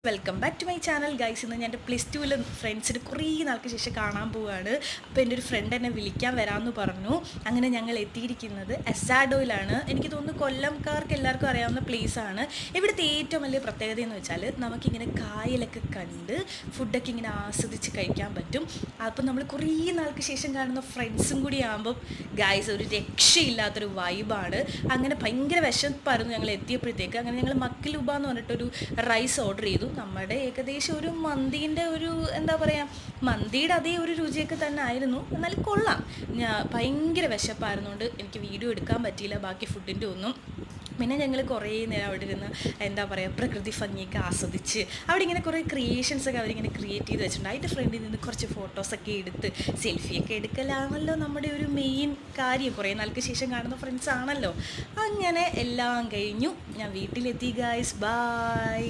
Welcome back to my channel guys. ഇന്ന് ഞാൻ എൻ്റെ +2 ഫ്രണ്ട്സിന് കുറേ നാൾക്ക് ശേഷം കാണാൻ പോവുകയാണ്. അപ്പോൾ എൻ്റെ ഒരു ഫ്രണ്ട് എന്നെ വിളിക്കാൻ വരാമെന്ന് പറഞ്ഞു. അങ്ങനെ ഞങ്ങൾ എത്തിയിരിക്കുന്നത് എസാഡോയിലാണ്. എനിക്ക് തോന്നുന്നു കൊല്ലംകാർക്ക് എല്ലാവർക്കും അറിയാവുന്ന പ്ലേസാണ്. ഇവിടുത്തെ ഏറ്റവും വലിയ പ്രത്യേകത എന്ന് വെച്ചാൽ നമുക്കിങ്ങനെ കായലൊക്കെ കണ്ട് ഫുഡൊക്കെ ഇങ്ങനെ ആസ്വദിച്ച് കഴിക്കാൻ പറ്റും. അപ്പോൾ നമ്മൾ കുറേ നാൾക്ക് ശേഷം കാണുന്ന ഫ്രണ്ട്സും കൂടി ആകുമ്പം ഗൈസ് ഒരു രക്ഷയില്ലാത്തൊരു വൈബാണ്. അങ്ങനെ ഭയങ്കര വിശപ്പായിരുന്നു ഞങ്ങൾ എത്തിയപ്പോഴത്തേക്ക്. അങ്ങനെ ഞങ്ങൾ മക്കിലുബ എന്ന് പറഞ്ഞിട്ടൊരു റൈസ് ഓർഡർ ചെയ്തു. നമ്മുടെ ഏകദേശം ഒരു മന്തീൻ്റെ ഒരു എന്താ പറയുക, മന്തിയുടെ അതേ ഒരു രുചിയൊക്കെ തന്നെ ആയിരുന്നു. എന്നാലും കൊള്ളാം. ഭയങ്കര വിശപ്പായിരുന്നുകൊണ്ട് എനിക്ക് വീഡിയോ എടുക്കാൻ പറ്റിയില്ല ബാക്കി ഫുഡിൻ്റെ ഒന്നും. പിന്നെ ഞങ്ങൾ കുറേ നേരം അവിടെ ഇരുന്ന് എന്താ പറയുക, പ്രകൃതി ഭംഗിയൊക്കെ ആസ്വദിച്ച് അവിടെ ഇങ്ങനെ കുറേ ക്രിയേഷൻസൊക്കെ അവരിങ്ങനെ ക്രിയേറ്റ് ചെയ്ത് വെച്ചിട്ടുണ്ട്. അതിൻ്റെ ഫ്രണ്ടിൽ നിന്ന് കുറച്ച് ഫോട്ടോസൊക്കെ എടുത്ത് സെൽഫിയൊക്കെ എടുക്കലാണല്ലോ നമ്മുടെ ഒരു മെയിൻ കാര്യം. കുറേ നാൾക്ക് ശേഷം കാണുന്ന ഫ്രണ്ട്സ് ആണല്ലോ. അങ്ങനെ എല്ലാം കഴിഞ്ഞു ഞാൻ വീട്ടിലെത്തി ഗൈസ്. ബൈ.